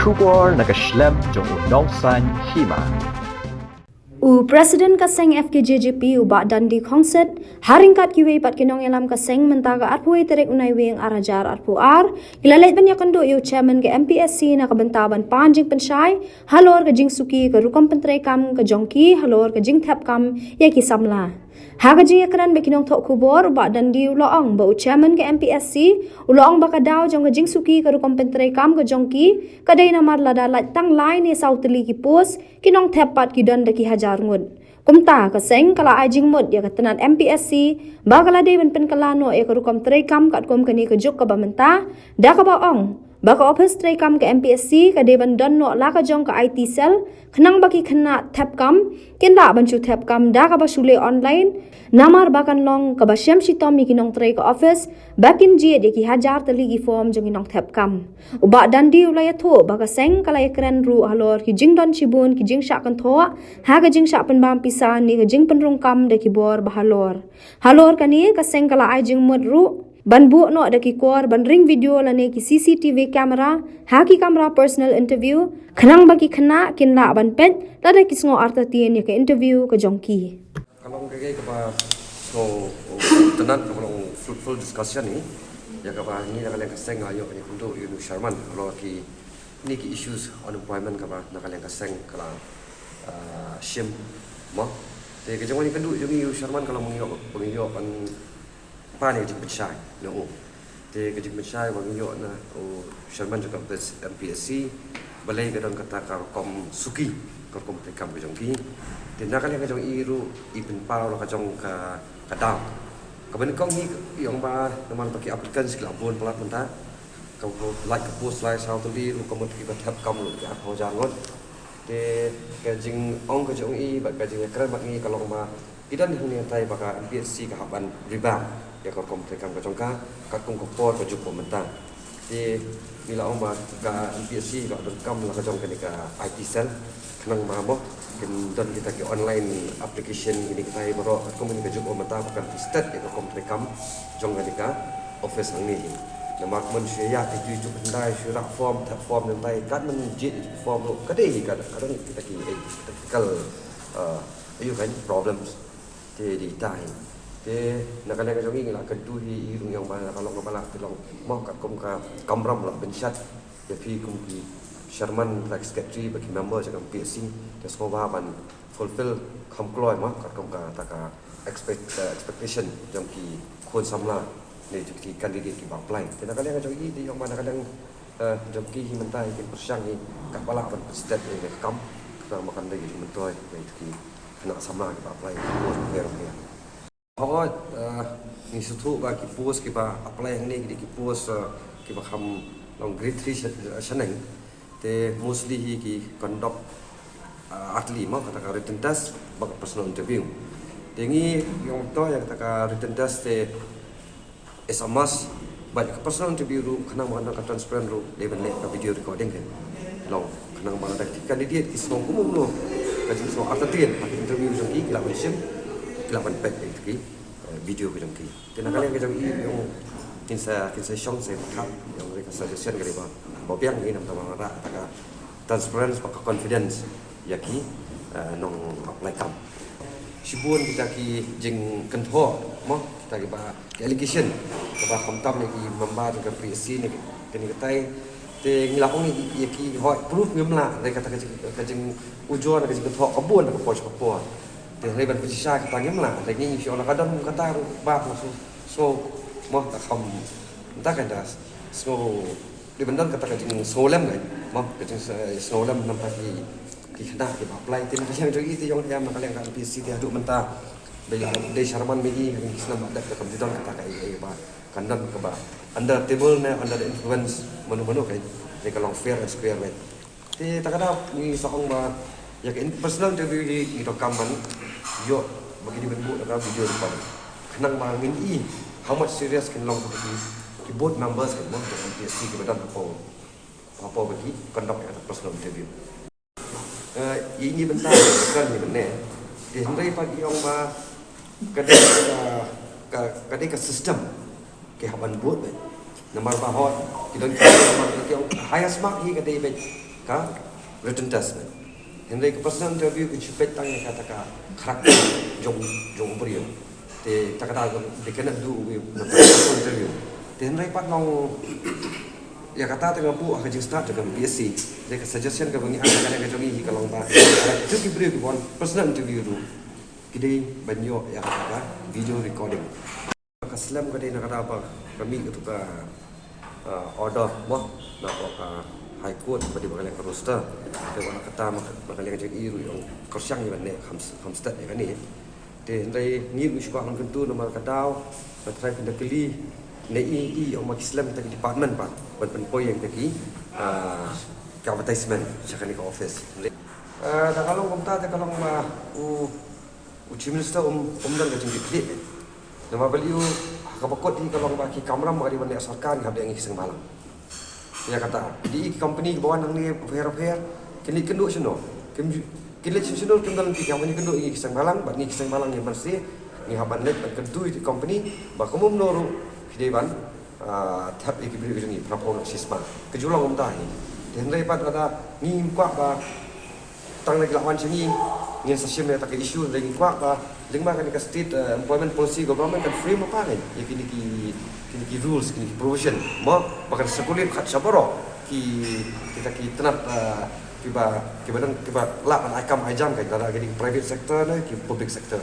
Kubor nakaslem jong udongsan hima. Presiden kaseng FKJJP ubak dandi kongset haringkat kiwe pat kinong elam kaseng mentaga arpui terek unai wing arajar arpuar ilalet banyak kendo yu chairman ke MPSC na kabentaban panjing pensyai halor ke jing suki ke rukom pentrei kam ke jongki halor ke jing thap kam ya ki samla haga jing ekran bekinong tok kubor ubak dandi uloong ba chairman ke MPSC uloong ba kadau jong ke jing suki ke rukom pentrei kam ke jongki kadai namar lada lat tang line ni sauteli ki pos kinong thap pat ki dan de ki hajar ngud kumta ka seng kala ajing mud ya katanan MPSC bagala de ben pen kala no e ko kom trekam kat kom kani ke juk ka bamenta da ka ba ong baka office trekam ke MPSC ka de ban don no la ka jong ka IT cell khnang baki khna thap kam kinda ban chu thap kam da ka ba shule online namar bakan long ka ba syam shitom mi kinong tre ka office bakin ji de ki hajar tali gi form jong inong thap kam uba dandi ulaya tho baka seng kala ekran ru halor ki jing don chibun ki jing sha kan tho ha ka jing sha pen bam pisa ni ka jing pen rung kam de ki bor bahalor halor kani ka seng kala ai jing mud ru ban bu no da ki kor ban ring video la ne ki CCTV camera ha ki camera personal interview khnang baki khna kin la ban pet la da ki sngo arta tien ya ka interview ka jongki kalau kayak apa so tenang kalau fruitful discussion ni ya kapa ni nak kalian kaseng ayo ni untuk Yunus Sharman kalau ki ni ki issues unemployment kapa nak kalian kaseng kalau shim mo te ke jangan ni kendu Yunus Sharman kalau mengiyok kan pan ni jemput syai no te ke jemput syai mengiyok na Sharman juga plus MPSC balai ke dan kata kom suki kom tekam ke jongki thì nó cái trong iru ipen pau lo kacang ka dau kemudian kau ni yang ba teman pakai applicant segala pun pelat mentah kau like post like sao tu di lu kamu kita tap kamu ya kau jangan de kajing ong kajang i ba kajing keren bak ni kalau ma idan ni tai baka MPSC ka haban riba ya kau kom tekam kacang ka kung ko por ka jupo mentah di bila ong ba ka MPSC ka kam la kacang ka IT cell kenang ma dan kita ke online application ini kita baru komunikasi juga mata bukan start itu komplikam jong kadika office ini nama manusia ya itu juga pendai surat form tap form dan tai kan menjit form lo kadai kadang kita technical ayu kan problems di tai te nak kadang jong ini lah kedua irung yang mana kalau ngapala tolong mau kat kom ka kamram lah bensyat ya pi kum Sharman like secretary bagi member jangan PSC dan semua bahan fulfill kamkloi mah kat kom ka taka expectation jam ki kon samla ni ki candidate ki apply dan kadang jam ki di yang mana kadang jam ki mentai ki persyang ni kat bala ban state ni kam kita makan lagi mentoi ni ki nak samla ki apply post fair ni awak ni sutu bagi post ki apply yang ni ki post ki bakam long grade 3 shaneng te mostly hi ki conduct atli mo kata written test bak personal interview dengi yang to yang kata written test te SMS banyak personal interview ru kena mana ka transparent ru level ka video recording kan long kena mana dak candidate is mong kumum no ka jing so artatien interview jong ki la mission la ban pek ki video ko jong ki tena kali ka jong yung kinsa syong se thap yang mereka suggestion kali ba bobiang ni nam tamang ra taka transparency pak confidence yaki nong apply kam sibun kita ki jing kentho mo kita ki ba allegation ka ba khamtam ni ki mamba ka PSC ni kini katai te ngilakong ni yaki hoi proof ngemla dai kata ka jing ujuan ka jing kentho abun ka pos kapor te reban pesisa ka ngemla dai ni si ona kadam kata ba so mo ta kham ta kan das so di benar kata kajing solam kan mah kajing solam nampak di hendak di apply tin yang jadi itu yang nak kalian kan PC dia duk mentah dari Sharman megi yang senam ada ke komputer kata kai ba kandang ke ba under table na under the influence menu-menu kan dia kalau fair and square kan ti tak ada ni soong ba ya kan personal interview di rekaman yo bagi di bentuk ada video depan kenang mangin i how much serious can long the board members kan untuk MPSC kepada apa bagi conduct personal interview ini bentar kan ni benar di hendak pagi yang ba kadai ke sistem ke haban board nomor bahot kita nomor yang highest mark hi kadai ka written test man. Henry ke personal interview ke cipet tang yang kata ka karakter jong brio. Te takada de kena du na personal interview. Te Henry pat long ya kata tengah bu akan start dengan BSc. Dia ke suggestion ke bagi anak yang jongi kalau ba. Itu ki brio ke bon personal interview tu. Kidai banyo ya kata video recording. Kaslam ka dia nak kata apa? Kami itu ka order boh nak high court pada bagaimana rosterแต่ว่าkata bagaimana jadi iru yang kersiang ni mana hamstad ni kan ni dan dari ni usual orang kentu nama kadau batrai pindah keli nei yang mak Islam tadi department pak buat penpoy yang tadi advertisement cakap ni ke office dah kalau komta dah kalau Chief Minister dan ke jengki klik nama beliau kapakot di kalau bagi kamera bagi benda asalkan kau yang iseng malam. Dia kata di company bawah nang ni fair kini kenduk sino. Kini sino tinggal nanti company kenduk iseng malam, bak ni iseng malam yang bersih ni haban let kentu di company bak kamu menuru hideban tap ikibri ni prapo sisma. Kejulang umtah ni. Dan lepas ada ni kuat ba tang lagi lawan sini ngin session dia tak isu lagi kuat ba lingma kan ke state employment policy government kan frame apa kan ya kini rules kini provision mo bahkan sekolah kat sabaro kita tenat kiba lah ikam ajam kan ada kini private sector ni ki public sector